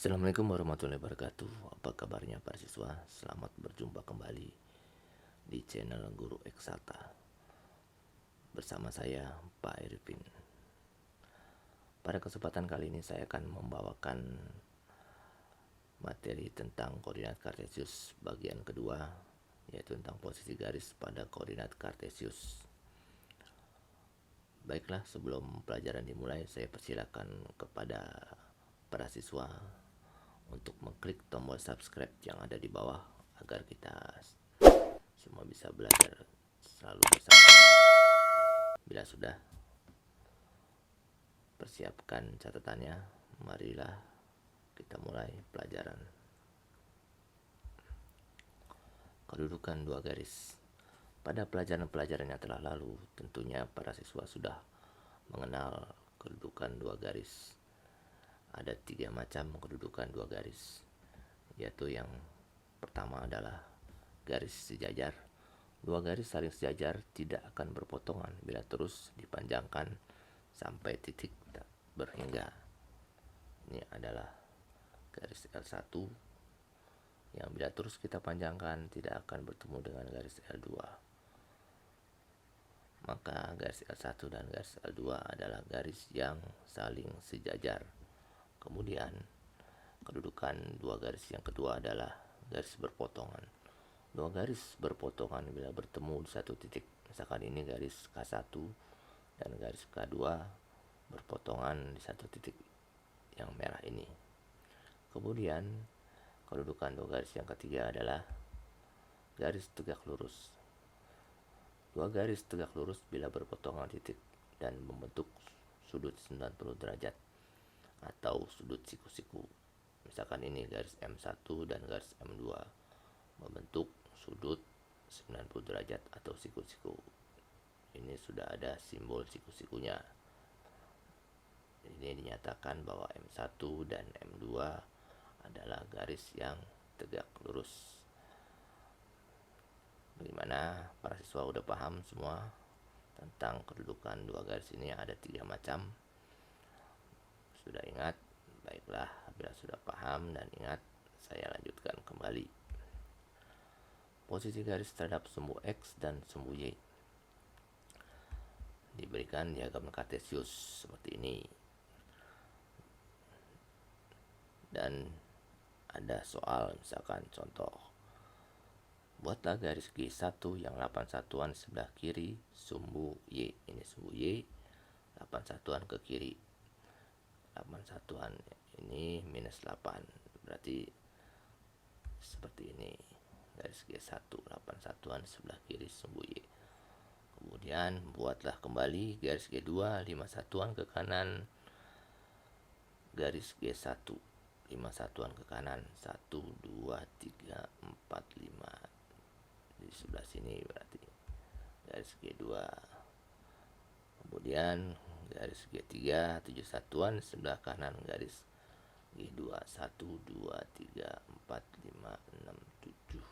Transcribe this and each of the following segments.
Assalamualaikum warahmatullahi wabarakatuh. Apa kabarnya para siswa? Selamat berjumpa kembali di channel Guru Eksata bersama saya Pak Irvin. Pada kesempatan kali ini saya akan membawakan materi tentang koordinat kartesius bagian kedua, yaitu tentang posisi garis pada koordinat kartesius. Baiklah, sebelum pelajaran dimulai, saya persilakan kepada para siswa untuk mengklik tombol subscribe yang ada di bawah agar kita semua bisa belajar selalu bersama. Bila sudah, persiapkan catatannya. Marilah kita mulai pelajaran. Kedudukan dua garis. Pada pelajaran-pelajaran yang telah lalu, tentunya para siswa sudah mengenal kedudukan dua garis. Ada 3 macam kedudukan dua garis, yaitu yang pertama adalah garis sejajar. Dua garis saling sejajar tidak akan berpotongan bila terus dipanjangkan sampai titik tak berhingga. Ini adalah garis L1 yang bila terus kita panjangkan tidak akan bertemu dengan garis L2. Maka garis L1 dan garis L2 adalah garis yang saling sejajar. Kemudian kedudukan dua garis yang kedua adalah garis berpotongan. Dua garis berpotongan bila bertemu di satu titik. Misalkan ini garis K1 dan garis K2 berpotongan di satu titik yang merah ini. Kemudian kedudukan dua garis yang ketiga adalah garis tegak lurus. Dua garis tegak lurus bila berpotongan titik dan membentuk sudut 90 derajat atau sudut siku-siku. Misalkan ini garis M1 dan garis M2 membentuk sudut 90 derajat atau siku-siku. Ini sudah ada simbol siku-sikunya. Ini dinyatakan bahwa M1 dan M2 adalah garis yang tegak lurus. Bagaimana para siswa udah paham semua tentang kedudukan dua garis ini? Ada 3 macam. Sudah ingat? Baiklah, bila sudah paham dan ingat, saya lanjutkan kembali. Posisi garis terhadap sumbu X dan sumbu Y. Diberikan diagram kartesius seperti ini. Dan ada soal, misalkan contoh. Buatlah garis G1 yang 8 satuan sebelah kiri sumbu Y. Ini sumbu Y, 8 satuan ke kiri. 8 satuan ini minus 8. Berarti seperti ini. Garis G1, 8 satuan sebelah kiri sumbu Y. Kemudian buatlah kembali garis G2, 5 satuan ke kanan garis G1. 5 satuan ke kanan. 1, 2, 3, 4, 5. Di sebelah sini berarti garis G2. Kemudian garis G3, 7 satuan sebelah kanan garis G2. 1, 2, 3, 4, 5, 6, 7.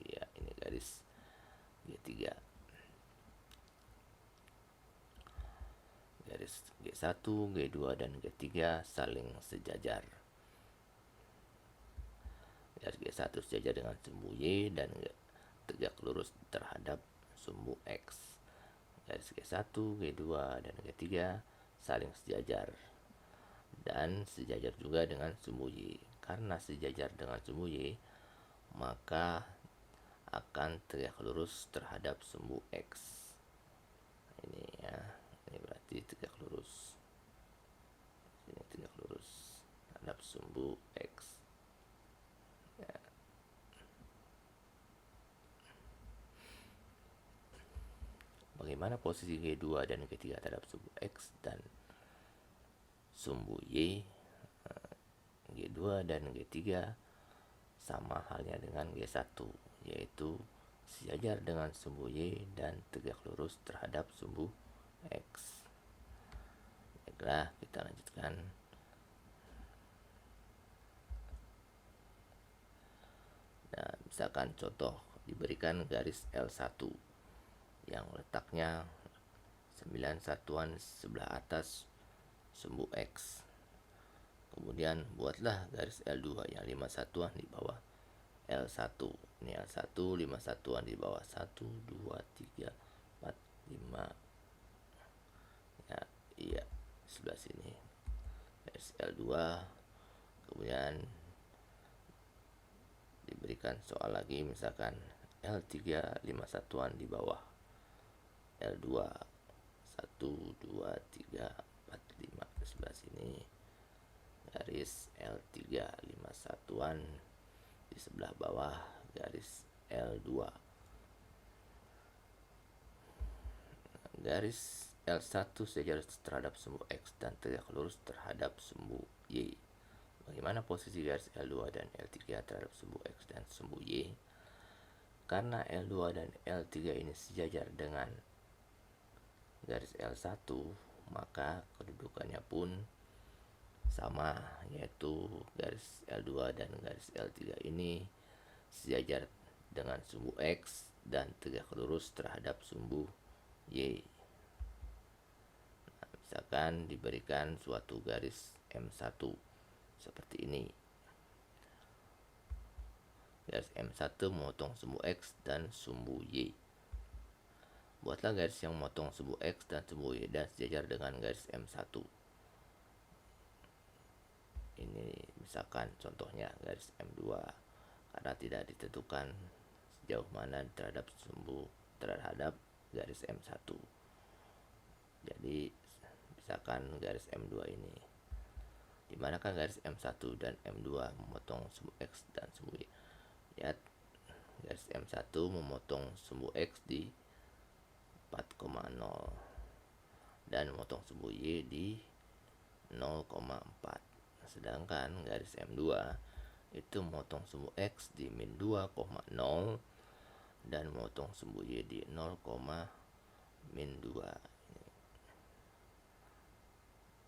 Ya, ini garis G3. Garis G1, G2, dan G3 saling sejajar. Garis G1 sejajar dengan sumbu Y dan tegak lurus terhadap sumbu X. Garis G1, G2, dan G3 saling sejajar dan sejajar juga dengan sumbu Y. Karena sejajar dengan sumbu Y, maka akan tegak lurus terhadap sumbu X. Ini ya, ini berarti tegak lurus. Ini tegak lurus terhadap sumbu X. Ya. Bagaimana posisi G2 dan G3 terhadap sumbu X dan sumbu Y? G2 dan G3 sama halnya dengan G1, yaitu sejajar dengan sumbu Y dan tegak lurus terhadap sumbu X. Baiklah, kita lanjutkan. Nah, misalkan contoh diberikan garis L1 yang letaknya 9 satuan sebelah atas sumbu X. Kemudian buatlah garis L2 yang 5 satuan di bawah L1. Ini L1, 5 satuan di bawah 1, 2, 3, 4, 5. Ya, iya, sebelah sini. Garis L2. Kemudian diberikan soal lagi, misalkan L3, 5 satuan di bawah L2. 1, 2, 3, 4, 5. Sebelah sini garis L3, 5 satuan di sebelah bawah garis L2. Garis L1 sejajar terhadap sumbu X dan tegak lurus terhadap sumbu Y. Bagaimana posisi garis L2 dan L3 terhadap sumbu X dan sumbu Y? Karena L2 dan L3 ini sejajar dengan garis L1, maka kedudukannya pun sama, yaitu garis L2 dan garis L3 ini sejajar dengan sumbu X dan tegak lurus terhadap sumbu Y. Nah, misalkan diberikan suatu garis M1 seperti ini. Garis M1 memotong sumbu X dan sumbu Y. Buatlah garis yang memotong sumbu X dan sumbu Y dan sejajar dengan garis M1. Ini misalkan contohnya garis M2, karena tidak ditentukan sejauh mana terhadap garis M1. Jadi misalkan garis M2 ini, dimanakah garis M1 dan M2 memotong sumbu X dan sumbu Y? Lihat, garis M1 memotong sumbu X di 4,0 dan memotong sumbu Y di 0,4. Sedangkan garis M2 itu memotong sumbu X di min 2,0 dan memotong sumbu Y di 0,min 2.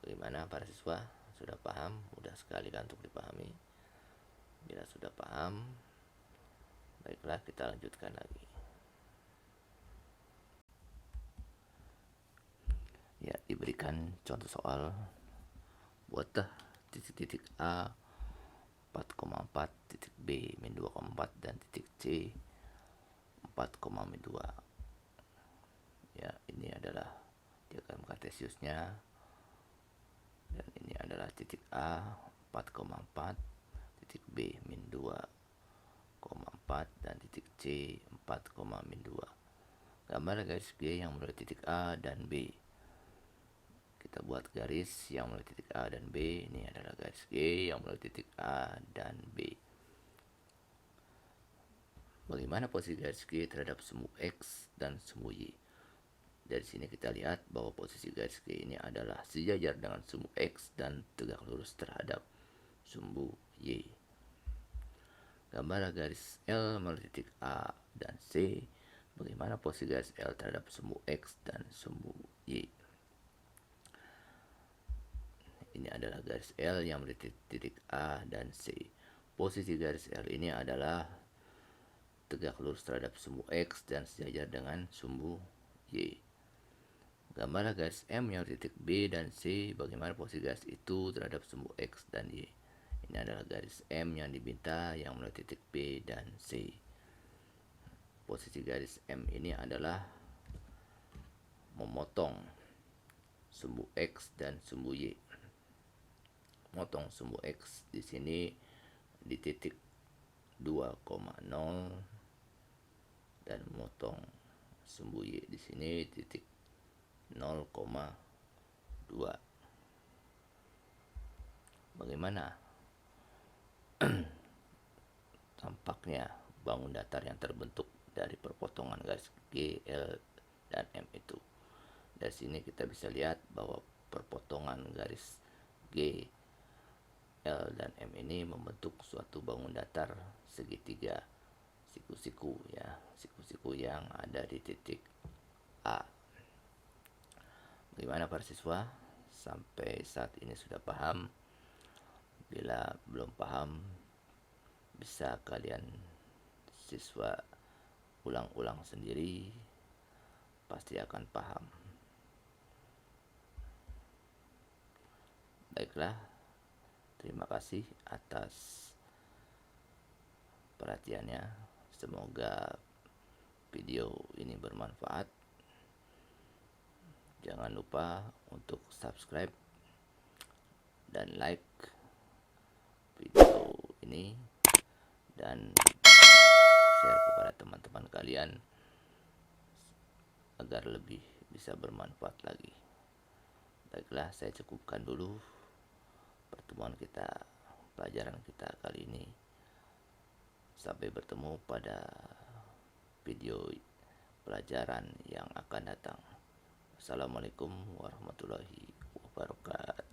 Bagaimana para siswa? Sudah paham? Mudah sekali kan untuk dipahami. Bila sudah paham, baiklah kita lanjutkan lagi. Ya, diberikan contoh soal. Buatlah titik-titik A 4,4, titik B min 2,4 dan titik C 4,2. Ya, ini adalah diagram kartesiusnya. Dan ini adalah titik A 4,4, titik B min 2,4 dan titik C 4,min 2. Gambar garis G yang melalui titik A dan B. Kita buat garis yang melalui titik A dan B. Ini adalah garis G yang melalui titik A dan B. Bagaimana posisi garis G terhadap sumbu X dan sumbu Y? Dari sini kita lihat bahwa posisi garis G ini adalah sejajar dengan sumbu X dan tegak lurus terhadap sumbu Y. Gambar garis L melalui titik A dan C. Bagaimana posisi garis L terhadap sumbu X dan sumbu Y? Ini adalah garis L yang melalui titik A dan C. Posisi garis L ini adalah tegak lurus terhadap sumbu X dan sejajar dengan sumbu Y. Gambar garis M yang titik B dan C. Bagaimana posisi garis itu terhadap sumbu X dan Y? Ini adalah garis M yang diminta yang melalui titik B dan C. Posisi garis M ini adalah memotong sumbu X dan sumbu Y. Memotong sumbu X di sini di titik 2,0 dan memotong sumbu Y di sini titik 0,2. Bagaimana tampaknya bangun datar yang terbentuk dari perpotongan garis G, L, dan M itu? Dari sini kita bisa lihat bahwa perpotongan garis G, L, dan M ini membentuk suatu bangun datar segitiga siku-siku, ya, siku-siku yang ada di titik A. Bagaimana para siswa? Sampai saat ini sudah paham? Bila belum paham, bisa kalian siswa ulang-ulang sendiri, pasti akan paham. Baiklah, Terima kasih atas perhatiannya. Semoga video ini bermanfaat. Jangan lupa untuk subscribe dan like video ini dan share kepada teman-teman kalian agar lebih bisa bermanfaat lagi. Baiklah, saya cukupkan dulu pertemuan kita, pelajaran kita kali ini. Sampai bertemu pada video pelajaran yang akan datang. Assalamualaikum warahmatullahi wabarakatuh.